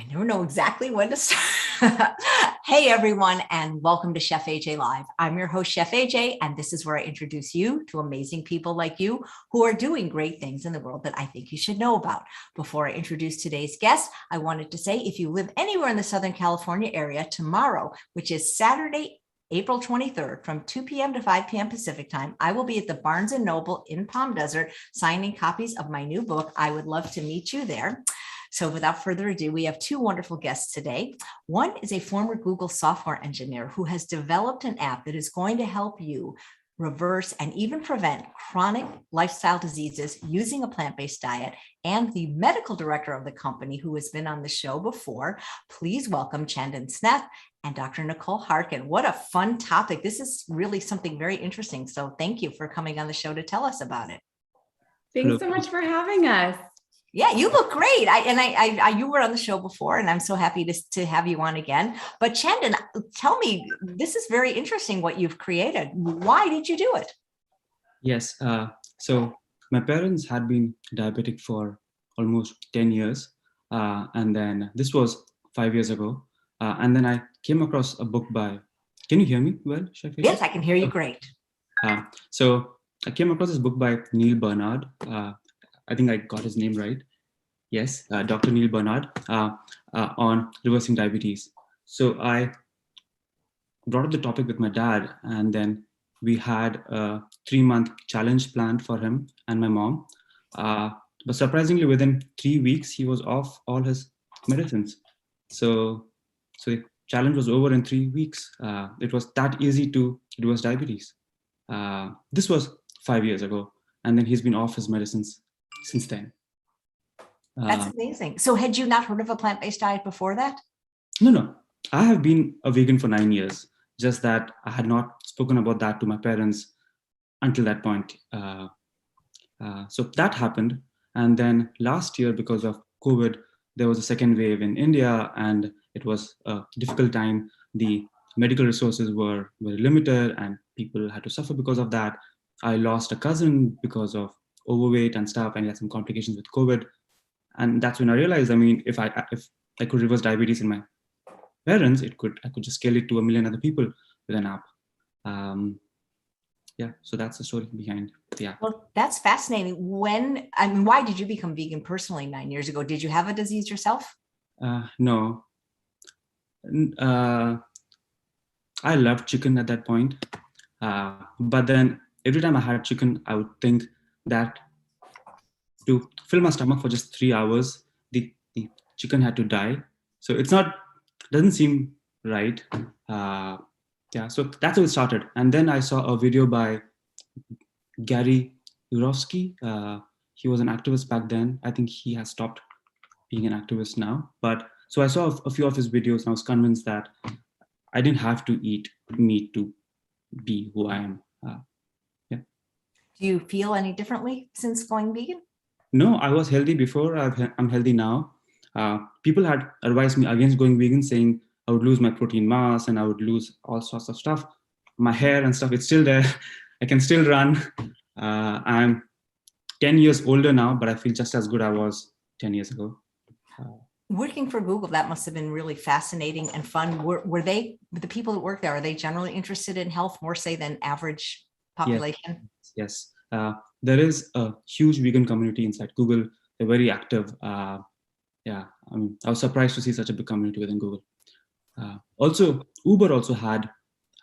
I never know exactly when to start. Hey, everyone, and welcome to Chef AJ Live. I'm your host, Chef AJ, and this is where I introduce you to amazing people like you who are doing great things in the world that I think you should know about. Before I introduce today's guest, I wanted to say if you live anywhere in the Southern California area, tomorrow, which is Saturday, April 23rd, from 2 p.m. to 5 p.m. Pacific time, I will be at the Barnes & Noble in Palm Desert signing copies of my new book. I would love to meet you there. So without further ado, we have two wonderful guests today. One is a former Google software engineer who has developed an app that is going to help you reverse and even prevent chronic lifestyle diseases using a plant-based diet, and the medical director of the company who has been on the show before. Please welcome Chandan Sheth and Dr. Nicole Harkin. What a fun topic. This is really something very interesting. So thank you for coming on the show to tell us about it. Thanks so much for having us. Yeah, you look great. You were on the show before, and I'm so happy to have you on again. But Chandan, tell me, this is very interesting what you've created. Why did you do it? Yes. So my parents had been diabetic for almost 10 years. And then this was 5 years ago. And then I came across a book by, can you hear me well, Chef? Yes, I can hear you great. So I came across this book by Neil Bernard. I think I got his name right. Yes, Dr. Neil Bernard on reversing diabetes. So I brought up the topic with my dad, and then we had a 3-month challenge planned for him and my mom. But surprisingly, within 3 weeks, he was off all his medicines. So the challenge was over in 3 weeks. It was that easy to reverse diabetes. This was 5 years ago, and then he's been off his medicines since then. That's amazing. So had you not heard of a plant-based diet before that? No. I have been a vegan for 9 years, just that I had not spoken about that to my parents until that point. So that happened. And then last year, because of COVID, there was a second wave in India, and it was a difficult time. The medical resources were very limited, and people had to suffer because of that. I lost a cousin because of overweight and stuff, and he had some complications with COVID. And that's when I realized, if I could reverse diabetes in my parents, I could just scale it to 1 million other people with an app. So that's the story behind the app. Well, that's fascinating. Why did you become vegan personally 9 years ago? Did you have a disease yourself? No. I loved chicken at that point. But then every time I had chicken, I would think that to fill my stomach for just 3 hours, the chicken had to die. So doesn't seem right. So that's how it started. And then I saw a video by Gary Yourofsky. He was an activist back then. I think he has stopped being an activist now. But so I saw a few of his videos, and I was convinced that I didn't have to eat meat to be who I am. Do you feel any differently since going vegan? No, I was healthy before. I'm healthy now. People had advised me against going vegan, saying I would lose my protein mass and I would lose all sorts of stuff. My hair and stuff, it's still there. I can still run. I'm 10 years older now, but I feel just as good as I was 10 years ago. Working for Google, that must have been really fascinating and fun. Were the people that work there, are they generally interested in health more, say, than average population? Yes. There is a huge vegan community inside Google. They're very active. I was surprised to see such a big community within Google. Also, Uber also had,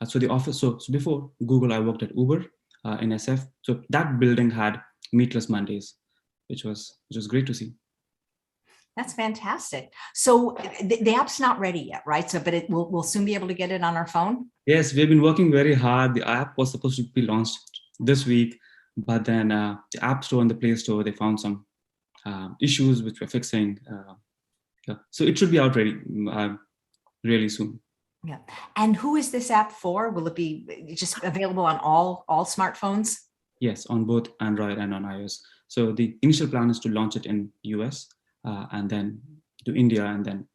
the office. So before Google, I worked at Uber in SF. So that building had meatless Mondays, which was great to see. That's fantastic. So the app's not ready yet, right? So, but we'll soon be able to get it on our phone. Yes, we've been working very hard. The app was supposed to be launched this week, but then the App Store and the Play Store, they found some issues which we're fixing. So it should be out ready really soon. Yeah. And who is this app for? Will it be just available on all smartphones? Yes, on both Android and on iOS. So the initial plan is to launch it in US and then to India and then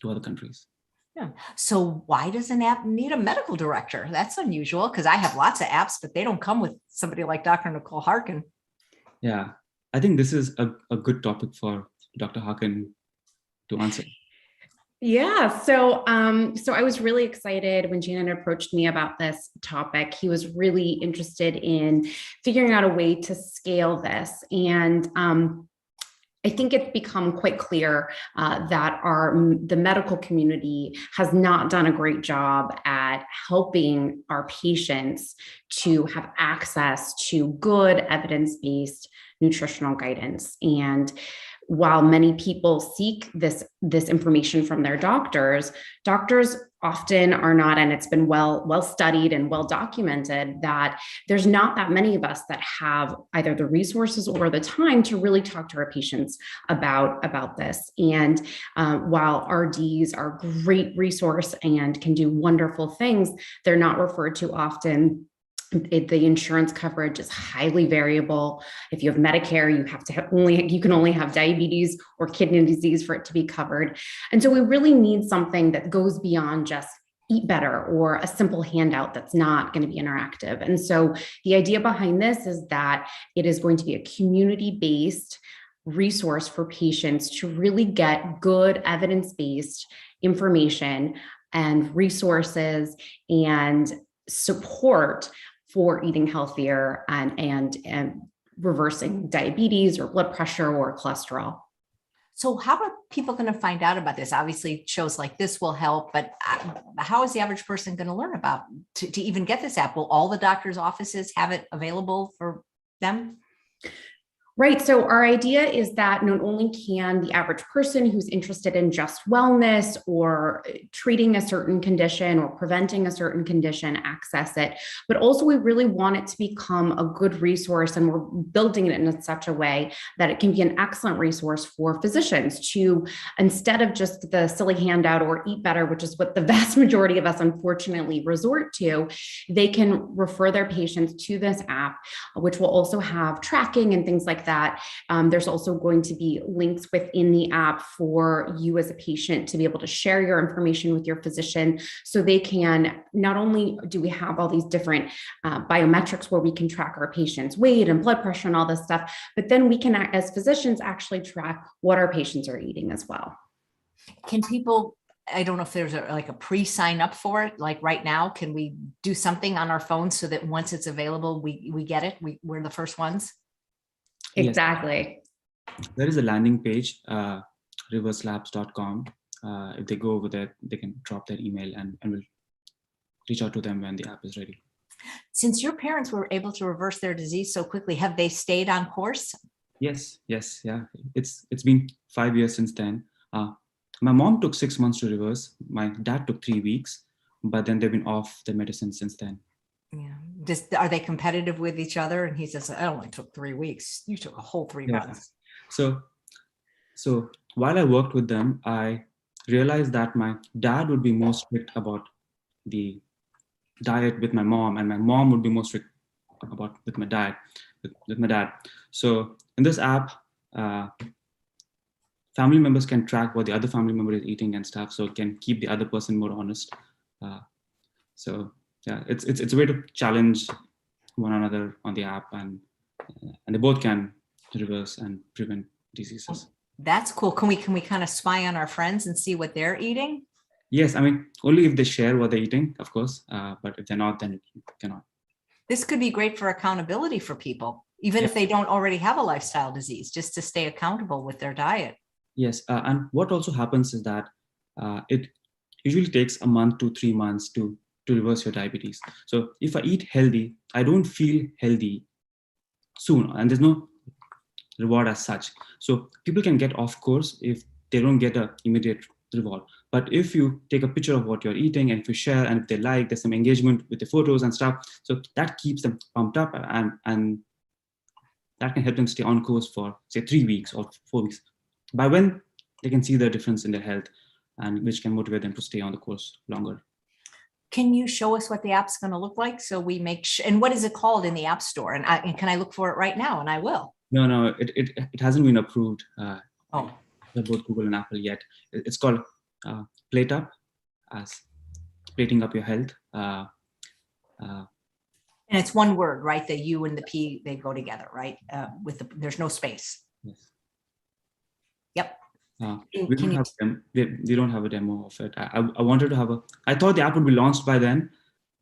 to other countries. Yeah. So why does an app need a medical director? That's unusual, because I have lots of apps, but they don't come with somebody like Dr. Nicole Harkin. Yeah, I think this is a good topic for Dr. Harkin to answer. Yeah, so I was really excited when Chandan approached me about this topic. He was really interested in figuring out a way to scale this, and I think it's become quite clear that the medical community has not done a great job at helping our patients to have access to good evidence-based nutritional guidance. And while many people seek this information from their doctors often are not, and it's been well studied and well documented that there's not that many of us that have either the resources or the time to really talk to our patients about this. And while RDs are a great resource and can do wonderful things, they're not referred to often. The insurance coverage is highly variable. If you have Medicare, you can only have diabetes or kidney disease for it to be covered. And so we really need something that goes beyond just eat better or a simple handout that's not going to be interactive. And so the idea behind this is that it is going to be a community-based resource for patients to really get good evidence-based information and resources and support for eating healthier and reversing diabetes or blood pressure or cholesterol. So how are people going to find out about this? Obviously, shows like this will help, but how is the average person going to learn about to even get this app? Will all the doctor's offices have it available for them? Right. So our idea is that not only can the average person who's interested in just wellness or treating a certain condition or preventing a certain condition access it, but also we really want it to become a good resource, and we're building it in such a way that it can be an excellent resource for physicians to, instead of just the silly handout or eat better, which is what the vast majority of us unfortunately resort to, they can refer their patients to this app, which will also have tracking and things like that. There's also going to be links within the app for you as a patient to be able to share your information with your physician, so they can, not only do we have all these different biometrics where we can track our patients' weight and blood pressure and all this stuff, but then we can, as physicians, actually track what our patients are eating as well. Can people, I don't know if there's like a pre-sign up for it, like right now, can we do something on our phone so that once it's available, we get it, we're the first ones? Exactly. Yes. There is a landing page, reverselabs.com. If they go over there, they can drop their email and we'll reach out to them when the app is ready. Since your parents were able to reverse their disease so quickly, have they stayed on course? Yes, yeah. It's been 5 years since then. My mom took 6 months to reverse. My dad took 3 weeks, but then they've been off the medicine since then. Yeah. Are they competitive with each other? And he says, I only took 3 weeks. You took a whole 3 months. So while I worked with them, I realized that my dad would be more strict about the diet with my mom, and my mom would be more strict about with my dad. So in this app, family members can track what the other family member is eating and stuff, so it can keep the other person more honest. So yeah, it's a way to challenge one another on the app, and they both can reverse and prevent diseases. That's cool. Can we kind of spy on our friends and see what they're eating? Yes, I mean, only if they share what they're eating, of course. But if they're not, then you cannot. This could be great for accountability for people, even if they don't already have a lifestyle disease, just to stay accountable with their diet. Yes, and what also happens is that it usually takes a month to 3 months to reverse your diabetes. So if I eat healthy, I don't feel healthy soon, and there's no reward as such. So people can get off course if they don't get an immediate reward. But if you take a picture of what you're eating, and if you share, and if they like, there's some engagement with the photos and stuff, so that keeps them pumped up, and that can help them stay on course for, say, 3 weeks or 4 weeks, by when they can see the difference in their health, and which can motivate them to stay on the course longer. Can you show us what the app's going to look like, so we make sure, and what is it called in the App Store? And can I look for it right now? And I will. No, it hasn't been approved by both Google and Apple yet. It's called PlateUp, as plating up your health. And it's one word, right? The U and the P, they go together, right? There's no space. Yes. Yep. We don't have they don't have a demo of it. I wanted to have I thought the app would be launched by then,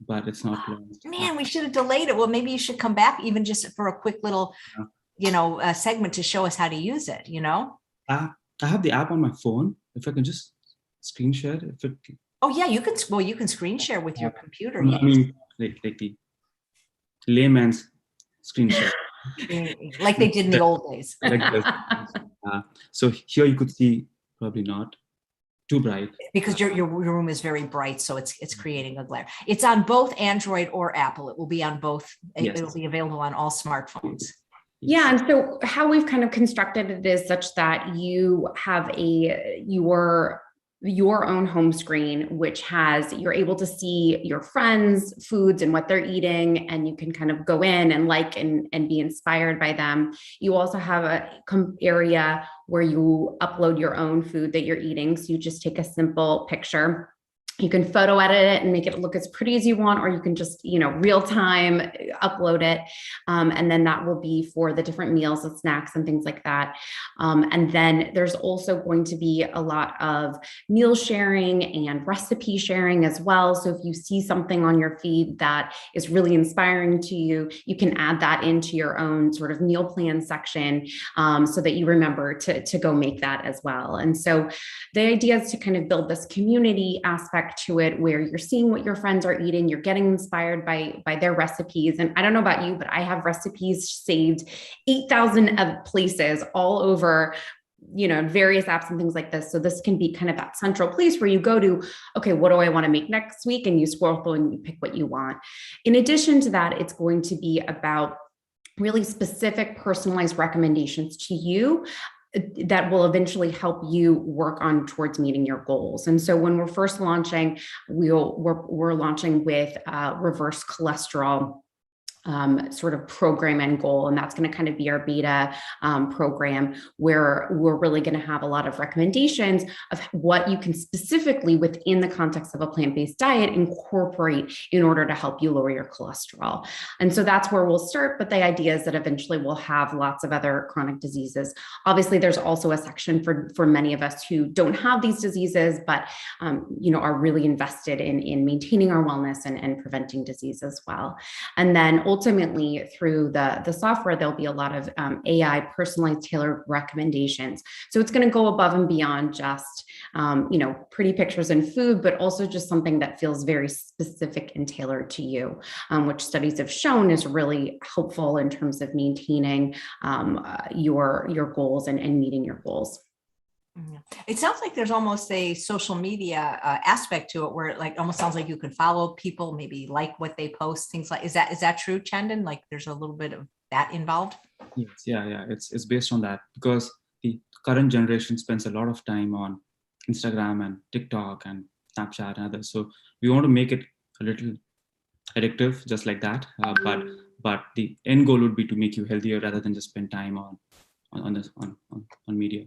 but it's not launched. Man, we should have delayed it. Well, maybe you should come back even just for a quick little, segment to show us how to use it, I have the app on my phone. If I can just screen share it. Oh yeah, you can screen share with your computer. I mean, like the layman's screen share. Like they did in the old days. So here you could see, probably not too bright. Because your room is very bright, so it's creating a glare. It's on both Android or Apple. It will be on both. Yes. It will be available on all smartphones. Yeah. And so how we've kind of constructed it is such that you have your own home screen, which you're able to see your friends' foods and what they're eating, and you can kind of go in and and be inspired by them. You also have a area where you upload your own food that you're eating. So you just take a simple picture. You can photo edit it and make it look as pretty as you want, or you can just, real time upload it. And then that will be for the different meals and snacks and things like that. And then there's also going to be a lot of meal sharing and recipe sharing as well. So if you see something on your feed that is really inspiring to you, you can add that into your own sort of meal plan section, so that you remember to go make that as well. And so the idea is to kind of build this community aspect to it, where you're seeing what your friends are eating, you're getting inspired by their recipes. And I don't know about you, but I have recipes saved 8,000 places all over, various apps and things like this. So this can be kind of that central place where you go to, okay, what do I want to make next week? And you scroll through and you pick what you want. In addition to that, it's going to be about really specific personalized recommendations to you that will eventually help you work on towards meeting your goals. And so when we're first launching, we're launching with reverse cholesterol sort of program and goal. And that's going to kind of be our beta program, where we're really going to have a lot of recommendations of what you can specifically within the context of a plant-based diet incorporate in order to help you lower your cholesterol. And so that's where we'll start. But the idea is that eventually we'll have lots of other chronic diseases. Obviously, there's also a section for many of us who don't have these diseases, but are really invested in maintaining our wellness and preventing disease as well. And then ultimately, through the software, there'll be a lot of AI personalized tailored recommendations. So it's going to go above and beyond just, pretty pictures and food, but also just something that feels very specific and tailored to you, which studies have shown is really helpful in terms of maintaining your goals and meeting your goals. It sounds like there's almost a social media aspect to it, where it almost sounds like you could follow people, maybe like what they post, things like, is that true, Chandan? Like there's a little bit of that involved? Yes, yeah. It's based on that, because the current generation spends a lot of time on Instagram and TikTok and Snapchat and others. So we want to make it a little addictive, just like that. But the end goal would be to make you healthier rather than just spend time on media.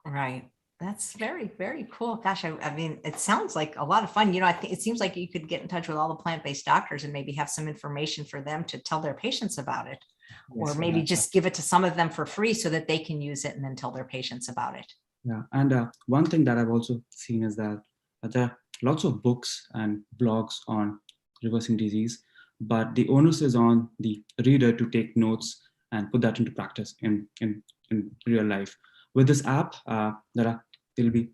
Right. That's very, very cool. Gosh, I mean, it sounds like a lot of fun. I think it seems like you could get in touch with all the plant-based doctors and maybe have some information for them to tell their patients about it, or maybe just give it to some of them for free so that they can use it and then tell their patients about it. Yeah. And one thing that I've also seen is that there are lots of books and blogs on reversing disease, but the onus is on the reader to take notes and put that into practice in real life. With this app, there'll be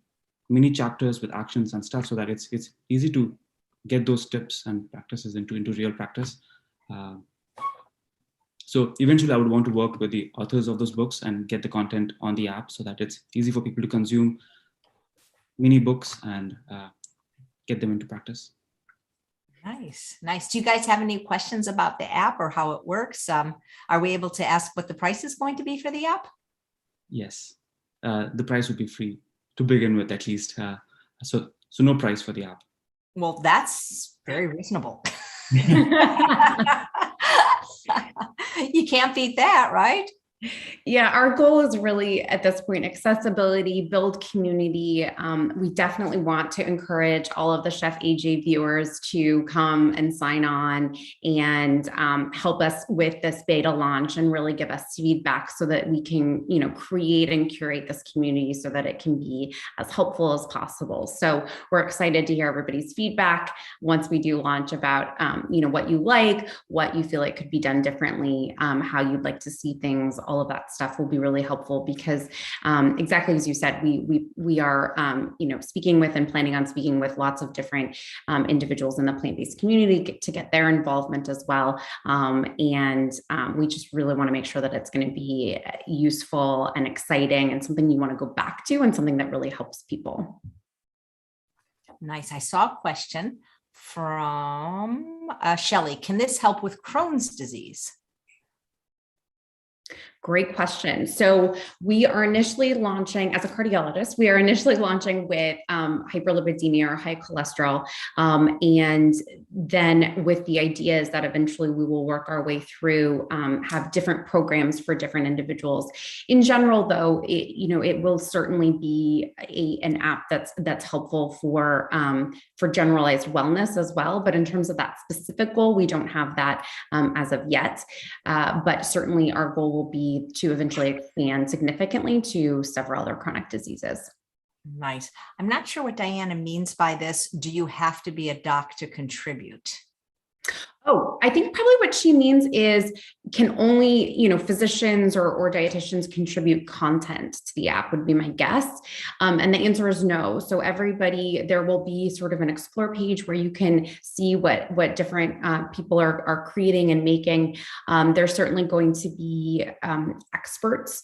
mini chapters with actions and stuff, so that it's easy to get those tips and practices into real practice. So eventually I would want to work with the authors of those books and get the content on the app so that it's easy for people to consume mini books and get them into practice. Nice. Do you guys have any questions about the app or how it works? Are we able to ask what the price is going to be for the app? Yes. The price would be free to begin with, at least. So no price for the app. Well, that's very reasonable. You can't beat that, right? Yeah, our goal is really at this point accessibility, build community. We definitely want to encourage all of the Chef AJ viewers to come and sign on and help us with this beta launch and really give us feedback so that we can, create and curate this community so that it can be as helpful as possible. So we're excited to hear everybody's feedback once we do launch about, what you like, what you feel like could be done differently, how you'd like to see things. All of that stuff will be really helpful because exactly as you said, we are speaking with and planning on speaking with lots of different individuals in the plant-based community to get their involvement as well. And we just really want to make sure that it's going to be useful and exciting and something you want to go back to and something that really helps people. Nice. I saw a question from Shelley. Can this help with Crohn's disease? Great question. So we are initially launching, as a cardiologist, we are initially launching with hyperlipidemia or high cholesterol. And then with the idea is that eventually we will work our way through, have different programs for different individuals. In general, though, it will certainly be an app that's helpful for generalized wellness as well. But in terms of that specific goal, we don't have that as of yet. But certainly our goal will be to eventually expand significantly to several other chronic diseases. Nice. I'm not sure what Diana means by this. Do you have to be a doc to contribute? Oh, I think probably what she means is can only, physicians or dietitians contribute content to the app would be my guess. And the answer is no. So there will be sort of an explore page where you can see what different people are creating and making. There's certainly going to be experts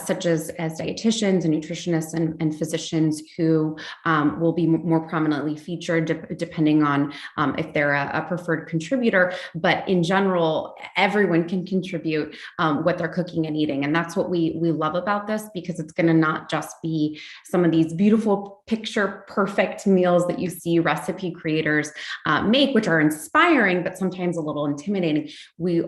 such as dietitians and nutritionists and physicians who will be more prominently featured depending on if they're a preferred contributor. But in general, everyone can contribute what they're cooking and eating. And that's what we love about this, because it's going to not just be some of these beautiful picture perfect meals that you see recipe creators make, which are inspiring, but sometimes a little intimidating. We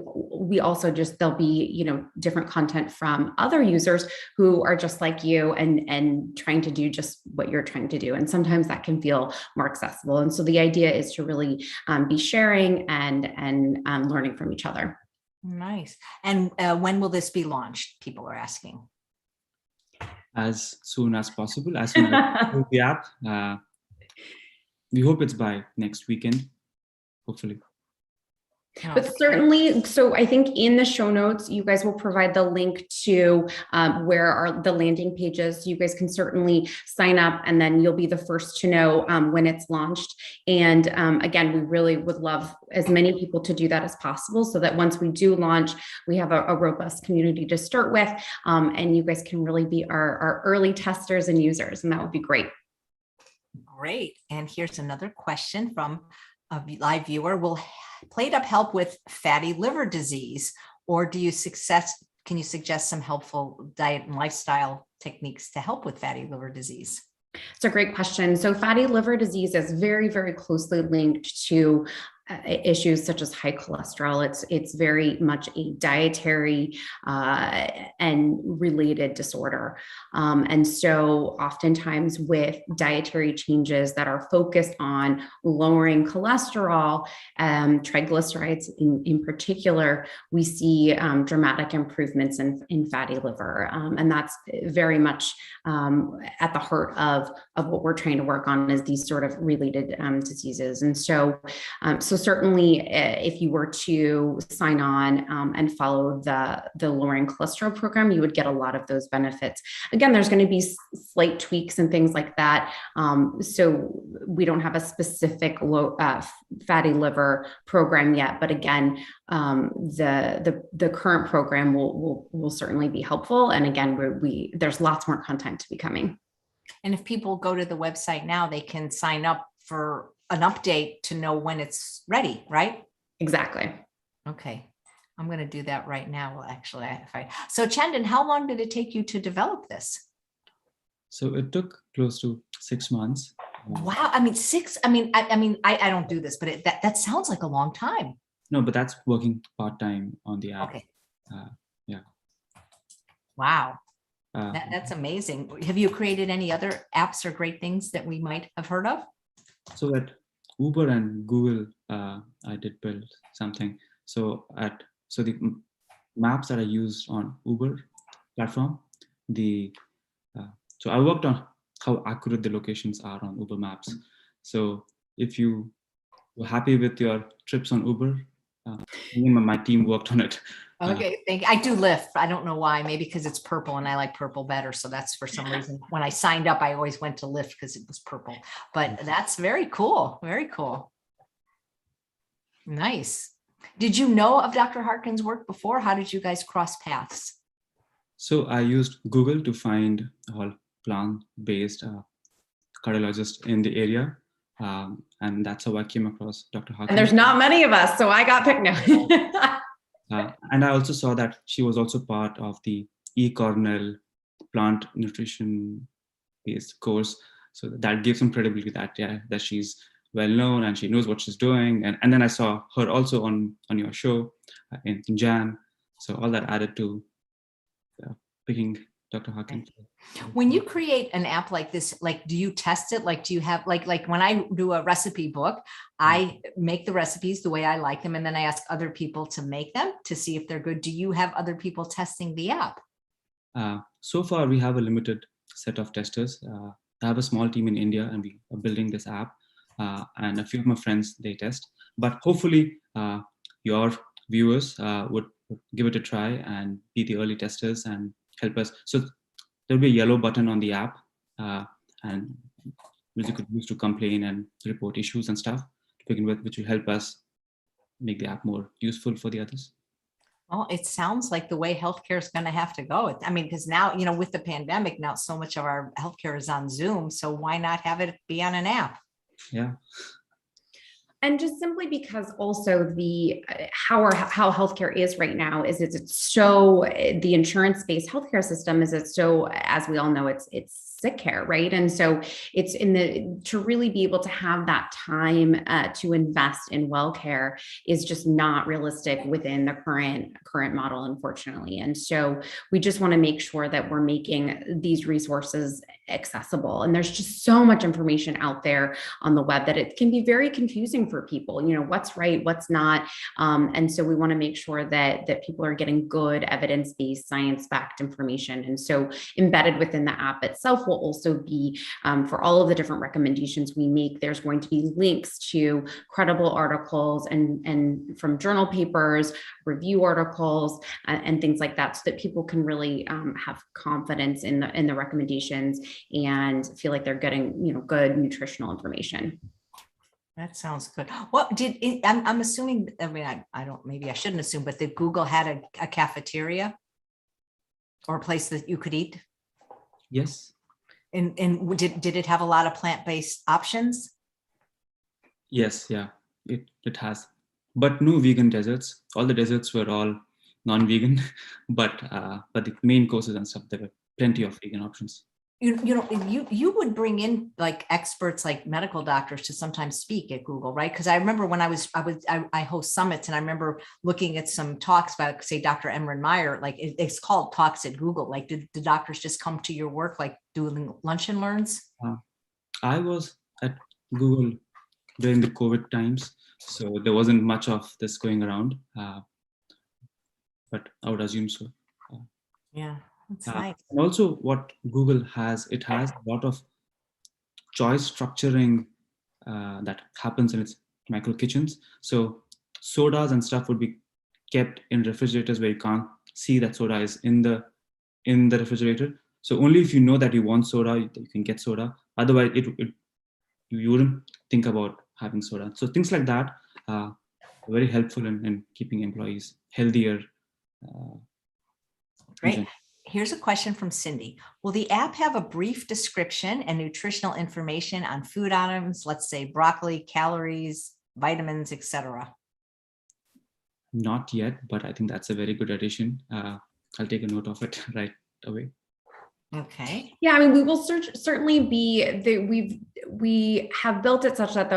also there'll be, different content from other users who are just like you and trying to do just what you're trying to do. And sometimes that can feel more accessible. And so the idea is to really be sharing and learning from each other. Nice. And when will this be launched? People are asking. As soon as possible, as soon as we the app. We hope it's by next weekend, hopefully. But certainly, so I think in the show notes, you guys will provide the link to where are the landing pages. You guys can certainly sign up and then you'll be the first to know when it's launched. And again, we really would love as many people to do that as possible so that once we do launch, we have a robust community to start with. And you guys can really be our early testers and users, and that would be great. Great. And here's another question from a live viewer. Will PlateUp help with fatty liver disease, or can you suggest some helpful diet and lifestyle techniques to help with fatty liver disease? It's a great question. So fatty liver disease is very, very closely linked to issues such as high cholesterol. It's very much a dietary and related disorder. And so oftentimes with dietary changes that are focused on lowering cholesterol, triglycerides in particular, we see dramatic improvements in fatty liver. And that's very much at the heart of what we're trying to work on, is these sort of related diseases. And so certainly if you were to sign on and follow the lowering cholesterol program, you would get a lot of those benefits. Again, there's going to be slight tweaks and things like that. So we don't have a specific fatty liver program yet, but again, the current program will certainly be helpful. And again, there's lots more content to be coming. And if people go to the website now, they can sign up for an update to know when it's ready, right? Exactly. Okay. I'm going to do that right now. Well, actually, so Chandan, how long did it take you to develop this? So it took close to 6 months. Wow. I don't do this, but that sounds like a long time. No, but that's working part-time on the app. Okay. Yeah. Wow. Uh, That's amazing. Have you created any other apps or great things that we might have heard of? so at Uber and Google, I did build something. So the maps that I used on Uber platform, so I worked on how accurate the locations are on Uber Maps. So if you were happy with your trips on Uber, me and my team worked on it. Okay, I do Lyft. I don't know why. Maybe because it's purple and I like purple better. So that's for some reason. When I signed up, I always went to Lyft because it was purple. But that's very cool. Very cool. Nice. Did you know of Dr. Harkin's work before? How did you guys cross paths? So I used Google to find all plant-based cardiologists in the area. And that's how I came across Dr. Harkin. And there's not many of us, so I got picked now. And I also saw that she was also part of the eCornell plant nutrition based course. So that gives some credibility that she's well known and she knows what she's doing. And then I saw her also on your show in Jan. So all that added to picking Dr. Harkin. When you create an app like this, like, do you test it? Like, do you have like when I do a recipe book, I make the recipes the way I like them. And then I ask other people to make them to see if they're good. Do you have other people testing the app? So far, we have a limited set of testers. I have a small team in India and we are building this app. And a few of my friends, they test. But hopefully, your viewers would give it a try and be the early testers and help us. So there'll be a yellow button on the app and which you could use to complain and report issues and stuff to begin with, which will help us make the app more useful for the others. Well, it sounds like the way healthcare is going to have to go. I mean, because now, with the pandemic, now so much of our healthcare is on Zoom. So why not have it be on an app? Yeah. And just simply because also how healthcare is right now is it's so the insurance-based healthcare system is it's so, as we all know, it's sick care, right? And so it's to really be able to have that time to invest in well care is just not realistic within the current model, unfortunately. And so we just want to make sure that we're making these resources accessible. And there's just so much information out there on the web that it can be very confusing for people, what's right, what's not. And so we want to make sure that people are getting good evidence-based, science-backed information. And so embedded within the app itself will also be for all of the different recommendations we make, there's going to be links to credible articles and from journal papers, review articles, and things like that, so that people can really have confidence in the recommendations and feel like they're getting good nutritional information. That sounds good. What I'm assuming, I mean, I don't, maybe I shouldn't assume, but that Google had a cafeteria or a place that you could eat? Yes. And did it have a lot of plant-based options? Yes, yeah, it has, but no vegan desserts. All the desserts were all non-vegan, but the main courses and stuff, there were plenty of vegan options. You would bring in like experts, like medical doctors, to sometimes speak at Google, right? Because I remember when I host summits, and I remember looking at some talks about, say, Dr. Emran Meyer, like it's called Talks at Google. Like, did the doctors just come to your work, like doing lunch and learns? I was at Google during the COVID times, so there wasn't much of this going around, but I would assume so. Yeah. That's nice. And also what Google has, it has a lot of choice structuring that happens in its micro kitchens. So sodas and stuff would be kept in refrigerators where you can't see that soda is in the refrigerator. So only if you know that you want soda, you can get soda. Otherwise, you wouldn't think about having soda. So things like that are very helpful in keeping employees healthier. Great. Here's a question from Cindy. Will the app have a brief description and nutritional information on food items, let's say broccoli, calories, vitamins, etc.? Not yet, but I think that's a very good addition. I'll take a note of it right away. Okay. Yeah, I mean, we will certainly be, we've we have built it such that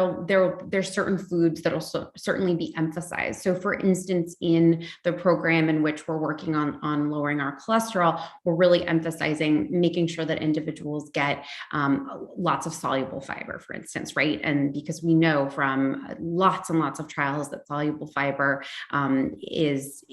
there's certain foods that will certainly be emphasized. So for instance, in the program in which we're working on lowering our cholesterol, we're really emphasizing making sure that individuals get lots of soluble fiber, for instance, right? And because we know from lots and lots of trials that soluble fiber is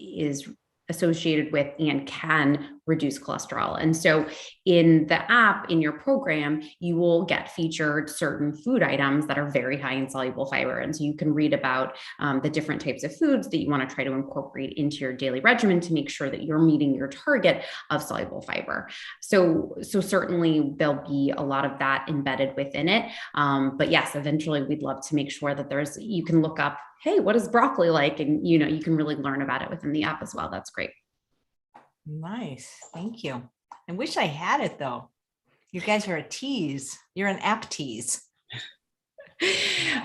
associated with and can reduce cholesterol. And so in the app, in your program, you will get featured certain food items that are very high in soluble fiber. And so you can read about the different types of foods that you want to try to incorporate into your daily regimen to make sure that you're meeting your target of soluble fiber. So certainly there'll be a lot of that embedded within it. But yes, eventually we'd love to make sure that you can look up, hey, what is broccoli like? And you can really learn about it within the app as well. That's great. Nice. Thank you. I wish I had it though. You guys are a tease. You're an app tease.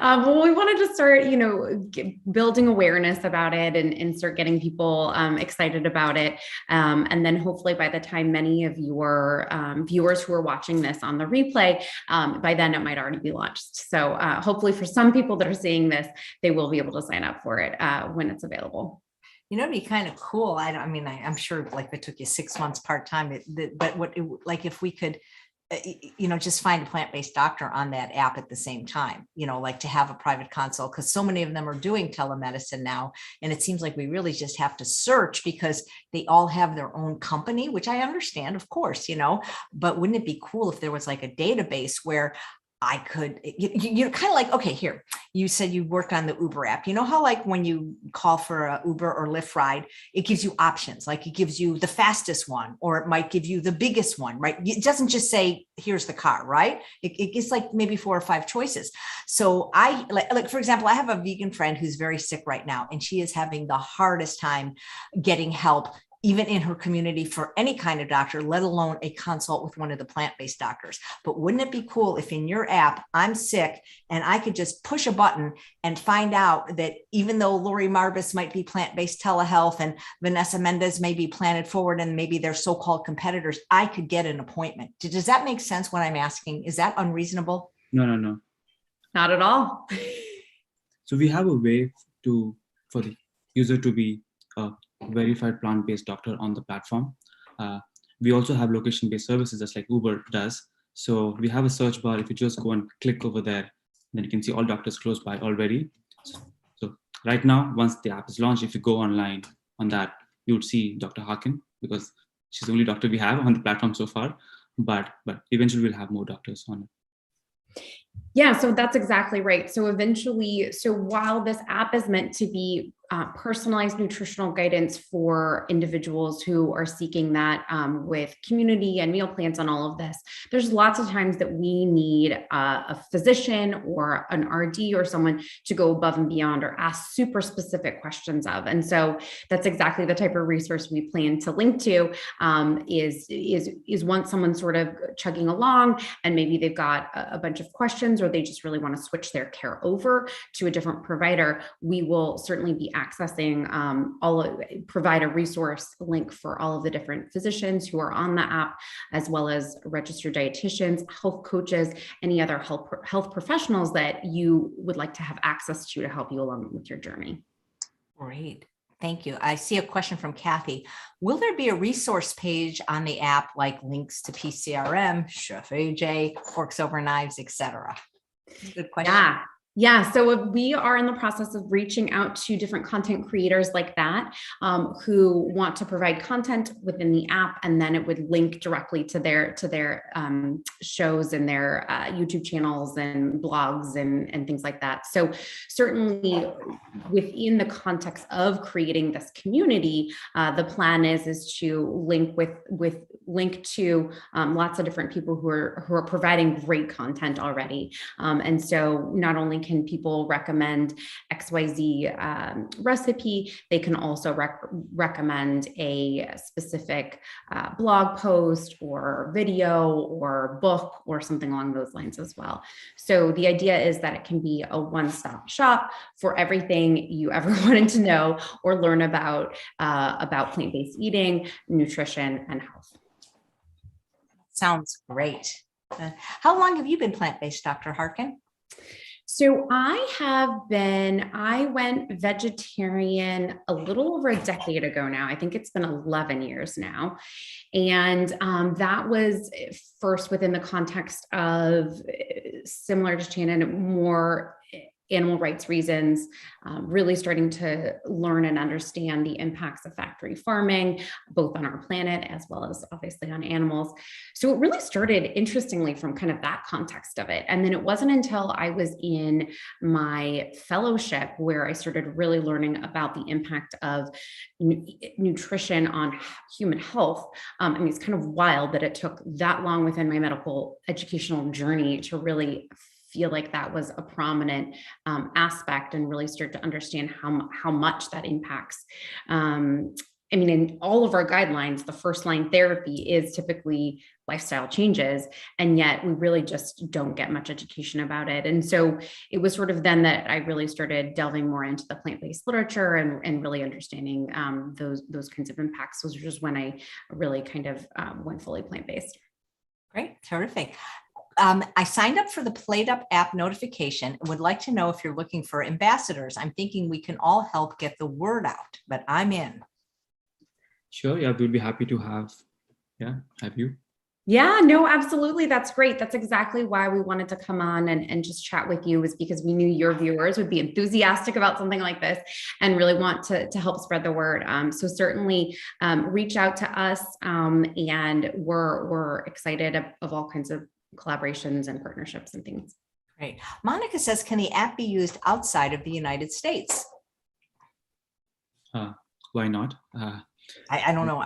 Well, we wanted to start, building awareness about it and start getting people excited about it. And then hopefully by the time many of your viewers who are watching this on the replay, by then it might already be launched. So hopefully for some people that are seeing this, they will be able to sign up for it when it's available. It'd be kind of cool. I'm sure like it took you 6 months part-time, but if we could, just find a plant-based doctor on that app at the same time, like to have a private consult, because so many of them are doing telemedicine now. And it seems like we really just have to search because they all have their own company, which I understand, of course, but wouldn't it be cool if there was like a database where I could, you're kind of like, okay, here, you said you work on the Uber app. You know how like when you call for a Uber or Lyft ride, it gives you options, like it gives you the fastest one, or it might give you the biggest one, right? It doesn't just say, here's the car, right? It gives like maybe 4 or 5 choices. So I like, for example, I have a vegan friend who's very sick right now, and she is having the hardest time getting help even in her community for any kind of doctor, let alone a consult with one of the plant-based doctors. But wouldn't it be cool if in your app, I'm sick and I could just push a button and find out that even though Lori Marbus might be plant-based telehealth and Vanessa Mendez may be Planet Forward and maybe they're so-called competitors, I could get an appointment. Does that make sense what I'm asking? Is that unreasonable? No. Not at all. So we have a way for the user to be verified plant-based doctor on the platform. We also have location-based services just like Uber does. So we have a search bar. If you just go and click over there, then you can see all doctors close by already. So right now, once the app is launched, if you go online on that, you would see Dr. Harkin, because she's the only doctor we have on the platform so far. But eventually we'll have more doctors on it. Yeah, so that's exactly right. So while this app is meant to be personalized nutritional guidance for individuals who are seeking that with community and meal plans and all of this, there's lots of times that we need a physician or an RD or someone to go above and beyond or ask super specific questions of. And so that's exactly the type of resource we plan to link to, is once someone's sort of chugging along and maybe they've got a bunch of questions or they just really want to switch their care over to a different provider, we will certainly be accessing provide a resource link for all of the different physicians who are on the app, as well as registered dietitians, health coaches, any other health professionals that you would like to have access to help you along with your journey. Great. Thank you. I see a question from Kathy. Will there be a resource page on the app like links to PCRM, Chef AJ, Forks Over Knives, etc.? Good question. Yeah. So we are in the process of reaching out to different content creators like that, who want to provide content within the app, and then it would link directly to their shows and their YouTube channels and blogs and things like that. So certainly within the context of creating this community, the plan is to link to lots of different people who are providing great content already. And so not only can people recommend XYZ recipe, they can also recommend a specific blog post or video or book or something along those lines as well. So the idea is that it can be a one-stop shop for everything you ever wanted to know or learn about plant-based eating, nutrition, and health. Sounds great. How long have you been plant-based, Dr. Harkin? So I went vegetarian a little over a decade ago now. I think it's been 11 years now. And that was first within the context of, similar to Chandan, more animal rights reasons, really starting to learn and understand the impacts of factory farming, both on our planet as well as obviously on animals. So it really started, interestingly, from kind of that context of it. And then it wasn't until I was in my fellowship where I started really learning about the impact of nutrition on human health. I mean, it's kind of wild that it took that long within my medical educational journey to really feel like that was a prominent aspect and really start to understand how much that impacts. I mean, in all of our guidelines, the first line therapy is typically lifestyle changes, and yet we really just don't get much education about it. And so it was sort of then that I really started delving more into the plant-based literature and really understanding those kinds of impacts, which was when I really kind of went fully plant-based. Great, terrific. I signed up for the PlateUp app notification and would like to know if you're looking for ambassadors. I'm thinking we can all help get the word out, but I'm in. Sure. Yeah, we'll be happy to have you. Yeah, no, absolutely. That's great. That's exactly why we wanted to come on and just chat with you, was because we knew your viewers would be enthusiastic about something like this and really want to help spread the word. So certainly reach out to us, and we're excited of all kinds of collaborations and partnerships and things. Great. Monica says, can the app be used outside of the United States? Why not? I don't know.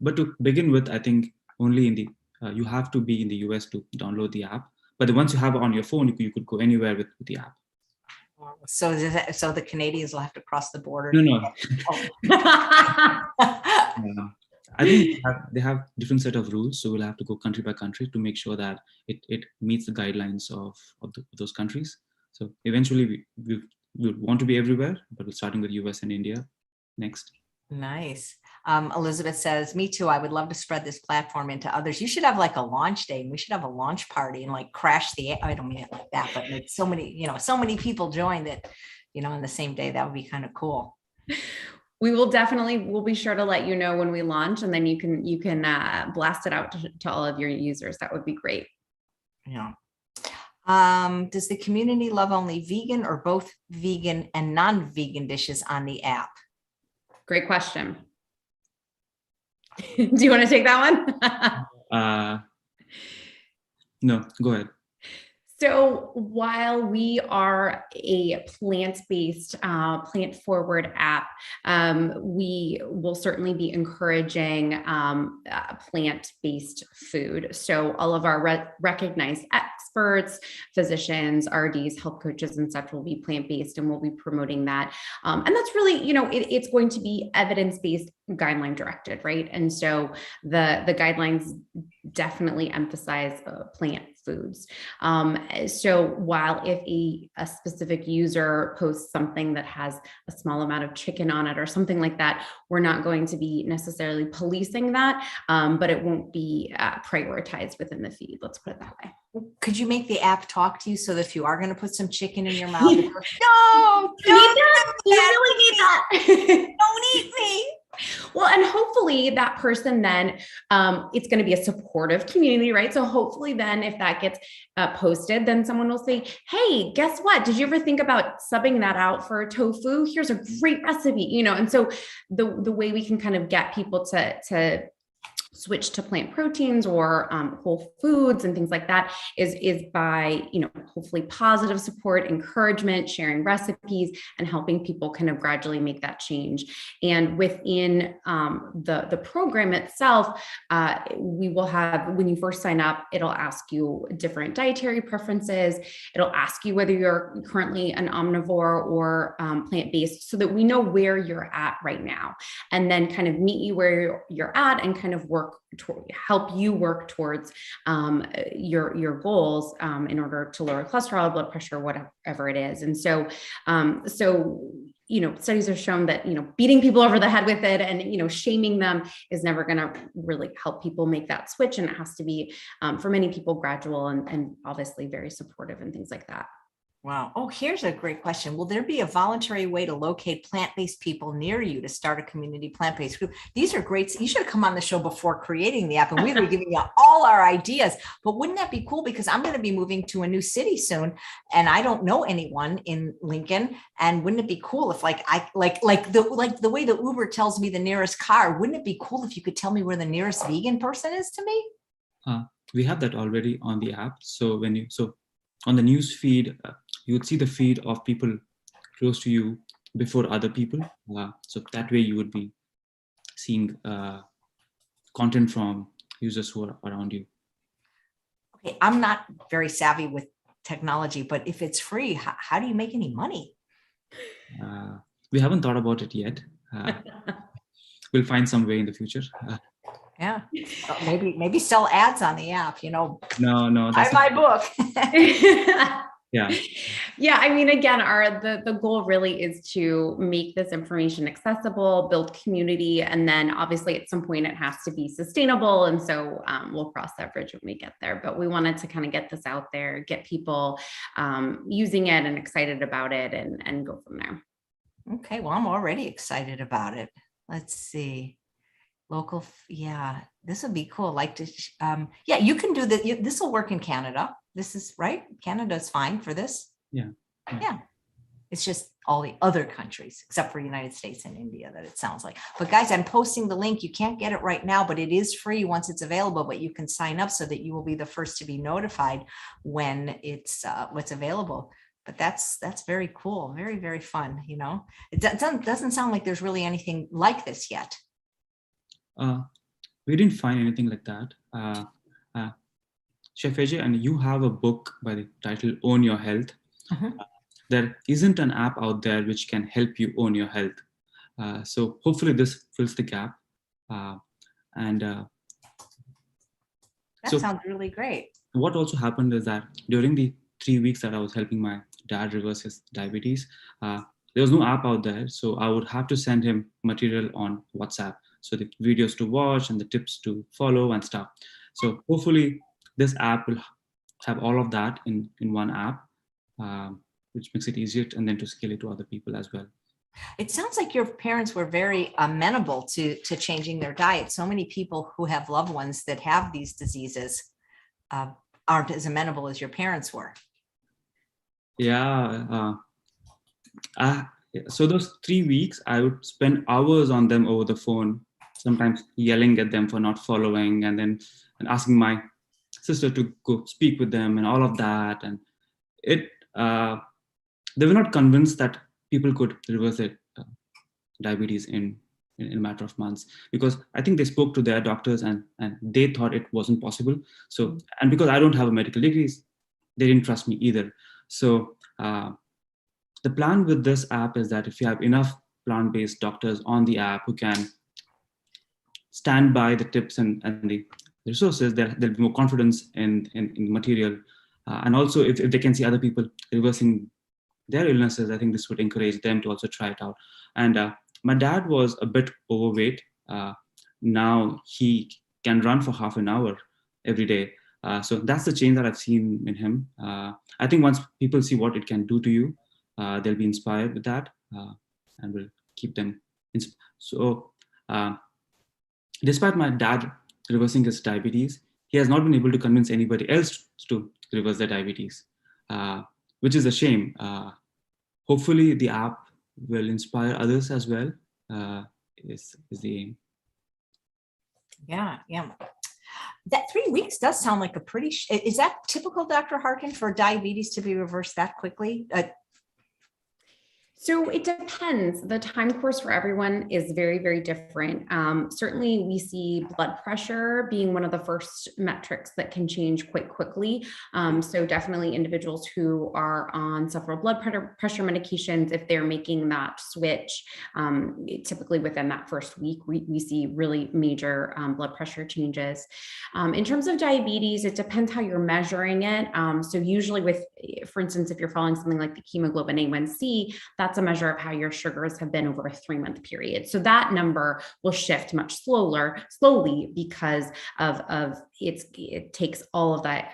But to begin with, I think only in the you have to be in the US to download the app. But once you have it on your phone, you could go anywhere with the app. So the Canadians will have to cross the border? No. I think they have different set of rules, so we'll have to go country by country to make sure that it meets the guidelines of those countries. So eventually we want to be everywhere, but we're starting with US and India next. Nice. Elizabeth says, me too. I would love to spread this platform into others. You should have like a launch day. We should have a launch party and like crash the, I don't mean it like that, but like so many people join that, on the same day. That would be kind of cool. We'll be sure to let you know when we launch, and then you can blast it out to all of your users. That would be great. Yeah. Does the community love only vegan or both vegan and non-vegan dishes on the app? Great question. Do you want to take that one? No, go ahead. So while we are a plant-based, plant-forward app, we will certainly be encouraging plant-based food. So all of our recognized experts, physicians, RDs, health coaches, and such will be plant-based, and we'll be promoting that. And that's really, it's going to be evidence-based, guideline directed, right? And so the guidelines definitely emphasize plant foods. So while if a specific user posts something that has a small amount of chicken on it or something like that, we're not going to be necessarily policing that, but it won't be prioritized within the feed. Let's put it that way. Could you make the app talk to you so that if you are going to put some chicken in your mouth, no, you really need that. Don't eat me. Well, and hopefully that person then, it's going to be a supportive community, right? So hopefully then if that gets posted, then someone will say, hey, guess what? Did you ever think about subbing that out for tofu? Here's a great recipe, and so the way we can kind of get people to switch to plant proteins or whole foods and things like that is by, hopefully positive support, encouragement, sharing recipes, and helping people kind of gradually make that change. And within the program itself, we will have, when you first sign up, it'll ask you different dietary preferences. It'll ask you whether you're currently an omnivore or plant-based, so that we know where you're at right now, and then kind of meet you where you're at and kind of help you work towards your goals in order to lower cholesterol, blood pressure, whatever it is. And so studies have shown that, beating people over the head with it and, shaming them is never going to really help people make that switch. And it has to be, for many people, gradual and obviously very supportive and things like that. Wow. Oh, here's a great question. Will there be a voluntary way to locate plant-based people near you to start a community plant-based group? These are great. You should have come on the show before creating the app and we were giving you all our ideas. But wouldn't that be cool? Because I'm going to be moving to a new city soon and I don't know anyone in Lincoln. And wouldn't it be cool if like the way the Uber tells me the nearest car, wouldn't it be cool if you could tell me where the nearest vegan person is to me? We have that already on the app. So on the news feed, you would see the feed of people close to you before other people. So that way you would be seeing content from users who are around you. Okay, I'm not very savvy with technology, but if it's free, how do you make any money? We haven't thought about it yet. We'll find some way in the future. Yeah, maybe sell ads on the app, No, buy my book. Yeah. I mean, again, the goal really is to make this information accessible, build community, and then obviously at some point it has to be sustainable. And so we'll cross that bridge when we get there. But we wanted to kind of get this out there, get people using it and excited about it, and go from there. Okay, well, I'm already excited about it. Let's see. Local, yeah, this would be cool. Like to, yeah, you can do that. This will work in Canada. This is right. Canada's fine for this. Yeah. It's just all the other countries except for United States and India that it sounds like. But guys, I'm posting the link. You can't get it right now, but it is free once it's available. But you can sign up so that you will be the first to be notified when it's what's available. But that's very cool. Very, very fun. It doesn't sound like there's really anything like this yet. We didn't find anything like that. Chef AJ, and you have a book by the title Own Your Health. There isn't an app out there which can help you own your health. So hopefully this fills the gap. That sounds really great. What also happened is that during the 3 weeks that I was helping my dad reverse his diabetes, there was no app out there. So I would have to send him material on WhatsApp. So the videos to watch and the tips to follow and stuff. So hopefully this app will have all of that in one app, which makes it easier and then to scale it to other people as well. It sounds like your parents were very amenable to changing their diet. So many people who have loved ones that have these diseases aren't as amenable as your parents were. Yeah. So those 3 weeks, I would spend hours on them over the phone, sometimes yelling at them for not following and asking my sister to go speak with them and all of that. And they were not convinced that people could reverse their diabetes in a matter of months, because I think they spoke to their doctors and they thought it wasn't possible. So, and because I don't have a medical degree, they didn't trust me either. So the plan with this app is that if you have enough plant-based doctors on the app who can stand by the tips and the resources, there'll be more confidence in the material. And also if they can see other people reversing their illnesses, I think this would encourage them to also try it out. And my dad was a bit overweight. Now he can run for half an hour every day. So that's the change that I've seen in him. I think once people see what it can do to you, they'll be inspired with that and will keep them. So despite my dad reversing his diabetes, he has not been able to convince anybody else to reverse their diabetes, which is a shame. Hopefully the app will inspire others as well, is the aim. Yeah. That 3 weeks does sound like a pretty, is that typical, Dr. Harkin, for diabetes to be reversed that quickly? So it depends. The time course for everyone is very, very different. Certainly we see blood pressure being one of the first metrics that can change quite quickly. So definitely individuals who are on several blood pressure medications, if they're making that switch, typically within that first week, we see really major blood pressure changes. In terms of diabetes, it depends how you're measuring it. So usually for instance, if you're following something like the hemoglobin A1C, that's that's a measure of how your sugars have been over a 3-month period. So that number will shift much slowly because of it takes all of that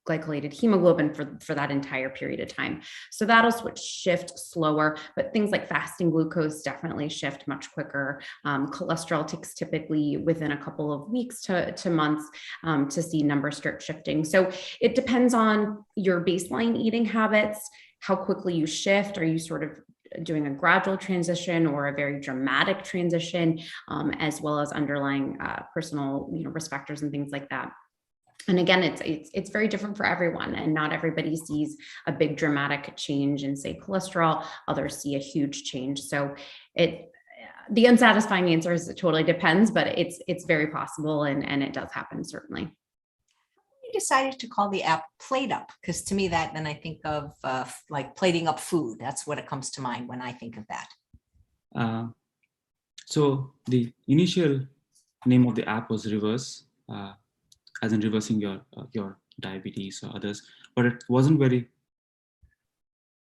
glycolated hemoglobin for that entire period of time. So that'll shift slower, but things like fasting glucose definitely shift much quicker. Cholesterol takes typically within a couple of weeks to months to see numbers start shifting. So it depends on your baseline eating habits, how quickly you shift. Are you sort of doing a gradual transition or a very dramatic transition, as well as underlying personal, risk factors and things like that. And again, it's very different for everyone, and not everybody sees a big dramatic change in, say, cholesterol. Others see a huge change. So the unsatisfying answer is it totally depends, but it's very possible, and it does happen, certainly. You decided to call the app PlateUp, because to me then I think of like plating up food. That's what it comes to mind when I think of that. So the initial name of the app was Reverse, as in reversing your diabetes or others, but it wasn't very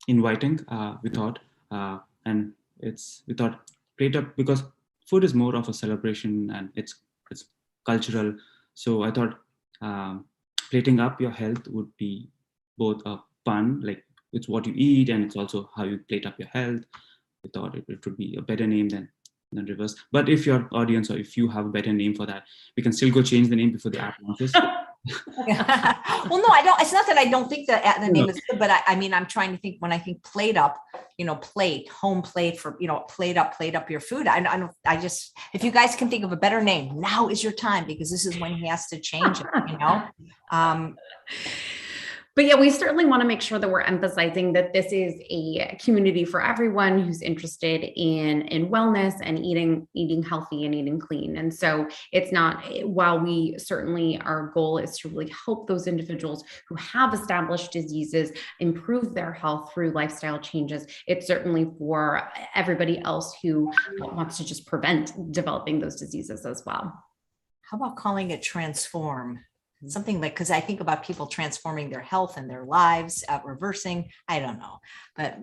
inviting, we thought, and we thought PlateUp, because food is more of a celebration and it's cultural. So I thought plating up your health would be both a pun, like it's what you eat, and it's also how you plate up your health. We thought it would be a better name than Reverse. But if your audience, or if you have a better name for that, we can still go change the name before the app launches. Well, no, I don't. It's not that I don't think that the name is good, but I mean, I'm trying to think when I think PlateUp, home plate for, plate up your food. I just, if you guys can think of a better name, now is your time, because this is when he has to change it, But yeah, we certainly want to make sure that we're emphasizing that this is a community for everyone who's interested in wellness and eating healthy and eating clean. And so it's not, while we certainly, our goal is to really help those individuals who have established diseases improve their health through lifestyle changes, it's certainly for everybody else who wants to just prevent developing those diseases as well. How about calling it Transform? Something like, because I think about people transforming their health and their lives, reversing, I don't know, but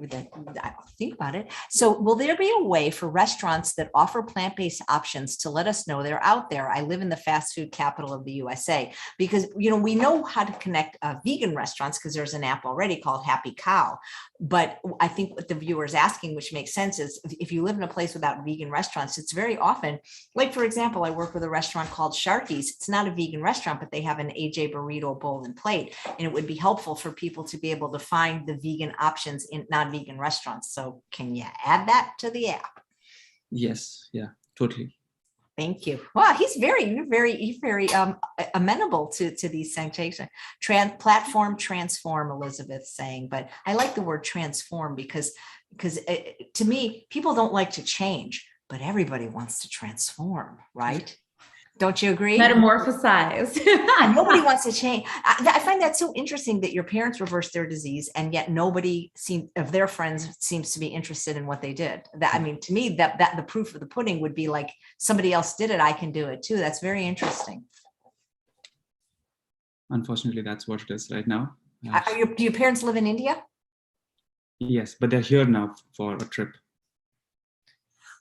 I think about it. So will there be a way for restaurants that offer plant-based options to let us know they're out there? I live in the fast food capital of the USA, because, we know how to connect vegan restaurants because there's an app already called Happy Cow. But I think what the viewer is asking, which makes sense, is if you live in a place without vegan restaurants, it's very often, like, for example, I work with a restaurant called Sharky's. It's not a vegan restaurant, but they have an AJ burrito bowl and plate. And it would be helpful for people to be able to find the vegan options in non-vegan restaurants. So can you add that to the app? Yes. Yeah, totally. Thank you. Wow, he's very amenable to these suggestions. Platform transform, Elizabeth's saying, but I like the word transform because to me, people don't like to change, but everybody wants to transform, right? Don't you agree? Metamorphosize. Nobody wants to change. I find that so interesting that your parents reversed their disease, and yet nobody of their friends seems to be interested in what they did. I mean, to me, that the proof of the pudding would be like, somebody else did it, I can do it too. That's very interesting. Unfortunately, that's what it is right now. Do your parents live in India? Yes, but they're here now for a trip.